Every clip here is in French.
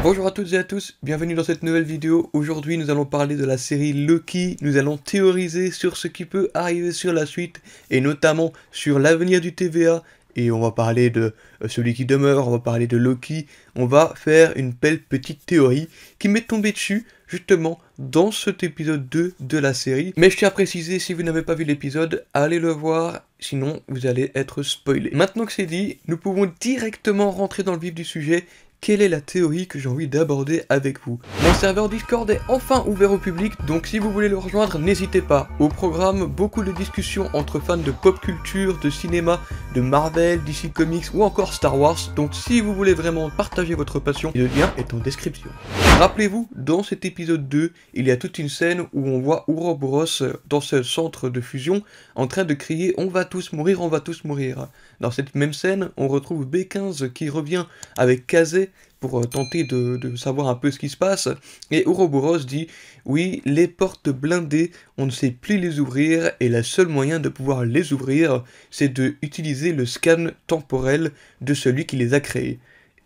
Bonjour à toutes et à tous, bienvenue dans cette nouvelle vidéo. Aujourd'hui nous allons parler de la série Loki, nous allons théoriser sur ce qui peut arriver sur la suite et notamment sur l'avenir du TVA. Et on va parler de celui qui demeure, on va parler de Loki, on va faire une belle petite théorie qui m'est tombée dessus justement dans cet épisode 2 de la série. Mais je tiens à préciser, si vous n'avez pas vu l'épisode, allez le voir, sinon vous allez être spoilé. Maintenant que c'est dit, nous pouvons directement rentrer dans le vif du sujet. Quelle est la théorie que j'ai envie d'aborder avec vous? Mon serveur Discord est enfin ouvert au public, donc si vous voulez le rejoindre, n'hésitez pas. Au programme, beaucoup de discussions entre fans de pop culture, de cinéma, de Marvel, DC Comics ou encore Star Wars, donc si vous voulez vraiment partager votre passion, le lien est en description. Rappelez-vous, dans cet épisode 2, il y a toute une scène où on voit Ouroboros dans ce centre de fusion en train de crier « On va tous mourir, on va tous mourir ». Dans cette même scène, on retrouve B15 qui revient avec Kazé pour tenter de savoir un peu ce qui se passe, et Ouroboros dit « Oui, les portes blindées, on ne sait plus les ouvrir, et le seul moyen de pouvoir les ouvrir, c'est d'utiliser le scan temporel de celui qui les a créés. »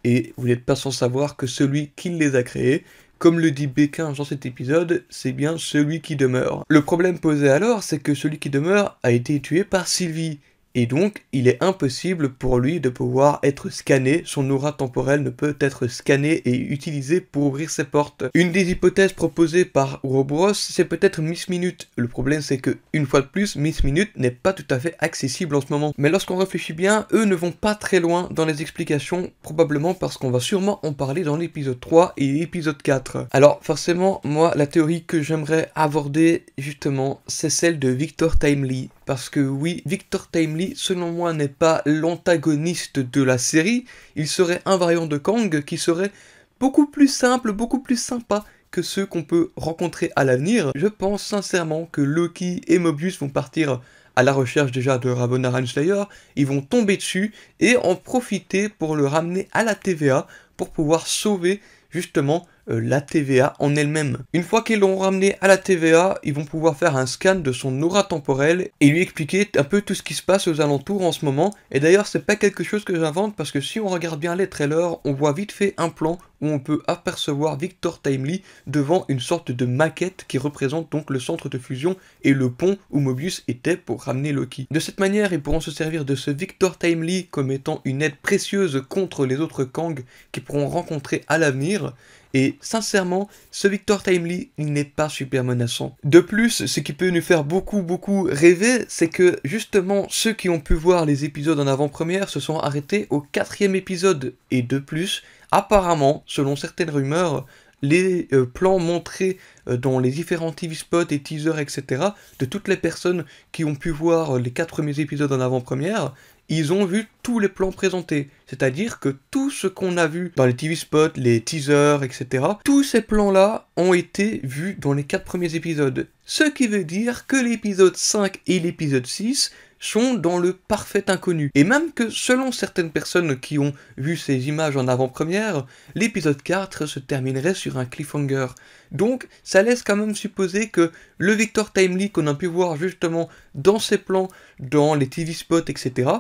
Et vous n'êtes pas sans savoir que celui qui les a créés, comme le dit B15 dans cet épisode, c'est bien celui qui demeure. Le problème posé alors, c'est que celui qui demeure a été tué par Sylvie. Et donc, il est impossible pour lui de pouvoir être scanné, son aura temporelle ne peut être scannée et utilisée pour ouvrir ses portes. Une des hypothèses proposées par Ouroboros, c'est peut-être Miss Minute. Le problème c'est que, une fois de plus, Miss Minute n'est pas tout à fait accessible en ce moment. Mais lorsqu'on réfléchit bien, eux ne vont pas très loin dans les explications, probablement parce qu'on va sûrement en parler dans l'épisode 3 et l'épisode 4. Alors forcément, moi, la théorie que j'aimerais aborder, justement, c'est celle de Victor Timely. Parce que oui, Victor Timely, selon moi, n'est pas l'antagoniste de la série, il serait un variant de Kang qui serait beaucoup plus simple, beaucoup plus sympa que ceux qu'on peut rencontrer à l'avenir. Je pense sincèrement que Loki et Mobius vont partir à la recherche déjà de Ravonna Renslayer, ils vont tomber dessus et en profiter pour le ramener à la TVA pour pouvoir sauver justement la TVA en elle-même. Une fois qu'ils l'ont ramené à la TVA, ils vont pouvoir faire un scan de son aura temporelle et lui expliquer un peu tout ce qui se passe aux alentours en ce moment. Et d'ailleurs, c'est pas quelque chose que j'invente parce que si on regarde bien les trailers, on voit vite fait un plan où on peut apercevoir Victor Timely devant une sorte de maquette qui représente donc le centre de fusion et le pont où Mobius était pour ramener Loki. De cette manière, ils pourront se servir de ce Victor Timely comme étant une aide précieuse contre les autres Kang qu'ils pourront rencontrer à l'avenir. Et sincèrement, ce Victor Timely, il n'est pas super menaçant. De plus, ce qui peut nous faire beaucoup rêver, c'est que justement, ceux qui ont pu voir les épisodes en avant-première se sont arrêtés au 4e épisode. Et de plus, apparemment, selon certaines rumeurs, les plans montrés dans les différents TV spots et teasers, etc., de toutes les personnes qui ont pu voir les 4 premiers épisodes en avant-première, ils ont vu tous les plans présentés. C'est-à-dire que tout ce qu'on a vu dans les TV spots, les teasers, etc., tous ces plans-là ont été vus dans les 4 premiers épisodes. Ce qui veut dire que l'épisode 5 et l'épisode 6 sont dans le parfait inconnu. Et même que selon certaines personnes qui ont vu ces images en avant-première, l'épisode 4 se terminerait sur un cliffhanger. Donc ça laisse quand même supposer que le Victor Timely qu'on a pu voir justement dans ses plans, dans les TV spots, etc.,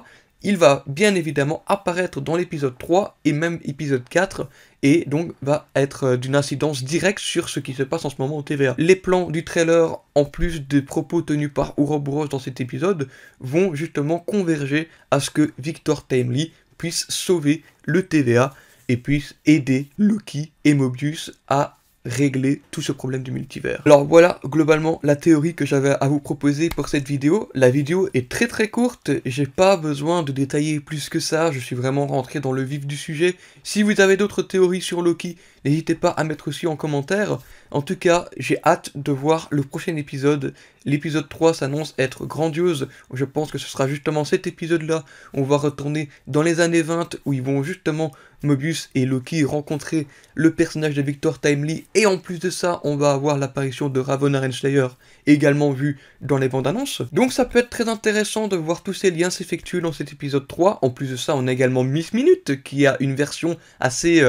il va bien évidemment apparaître dans l'épisode 3 et même épisode 4 et donc va être d'une incidence directe sur ce qui se passe en ce moment au TVA. Les plans du trailer, en plus des propos tenus par Ouroboros dans cet épisode, vont justement converger à ce que Victor Timely puisse sauver le TVA et puisse aider Loki et Mobius à régler tout ce problème du multivers. Alors voilà globalement la théorie que j'avais à vous proposer pour cette vidéo. La vidéo est très courte, j'ai pas besoin de détailler plus que ça, je suis vraiment rentré dans le vif du sujet. Si vous avez d'autres théories sur Loki, n'hésitez pas à mettre aussi en commentaire. En tout cas, j'ai hâte de voir le prochain épisode. L'épisode 3 s'annonce être grandiose. Je pense que ce sera justement cet épisode-là. On va retourner dans les années 20 où ils vont justement, Mobius et Loki, rencontrer le personnage de Victor Timely. Et en plus de ça, on va avoir l'apparition de Ravonna Renslayer, également vue dans les bandes annonces. Donc ça peut être très intéressant de voir tous ces liens s'effectuer dans cet épisode 3. En plus de ça, on a également Miss Minute qui a une version assez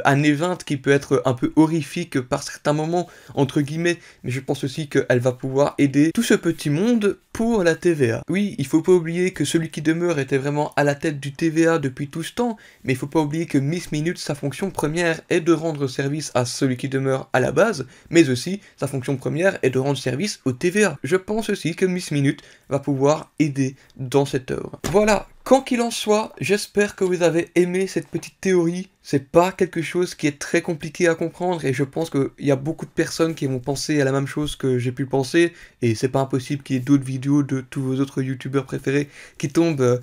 années 20 qui peut être un peu horrifique par certains moments, entre guillemets, mais je pense aussi qu'elle va pouvoir aider aider tout ce petit monde pour la TVA. Oui, il faut pas oublier que celui qui demeure était vraiment à la tête du TVA depuis tout ce temps, mais il faut pas oublier que Miss Minute, sa fonction première est de rendre service à celui qui demeure à la base, mais aussi sa fonction première est de rendre service au TVA. Je pense aussi que Miss Minute va pouvoir aider dans cette œuvre. Voilà. Quoi qu'il en soit, j'espère que vous avez aimé cette petite théorie. C'est pas quelque chose qui est très compliqué à comprendre et je pense qu'il y a beaucoup de personnes qui vont penser à la même chose que j'ai pu penser et c'est pas impossible qu'il y ait d'autres vidéos de tous vos autres youtubeurs préférés qui tombent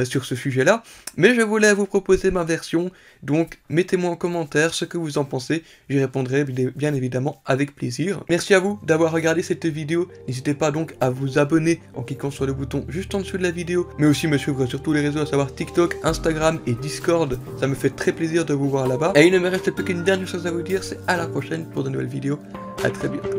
sur ce sujet-là. Mais je voulais vous proposer ma version, donc mettez-moi en commentaire ce que vous en pensez, j'y répondrai bien évidemment avec plaisir. Merci à vous d'avoir regardé cette vidéo, n'hésitez pas donc à vous abonner en cliquant sur le bouton juste en dessous de la vidéo, mais aussi me suivre sur tous les réseaux, à savoir TikTok, Instagram et Discord, ça me fait très plaisir de vous voir là-bas. Et il ne me reste plus qu'une dernière chose à vous dire, c'est à la prochaine pour de nouvelles vidéos, à très bientôt.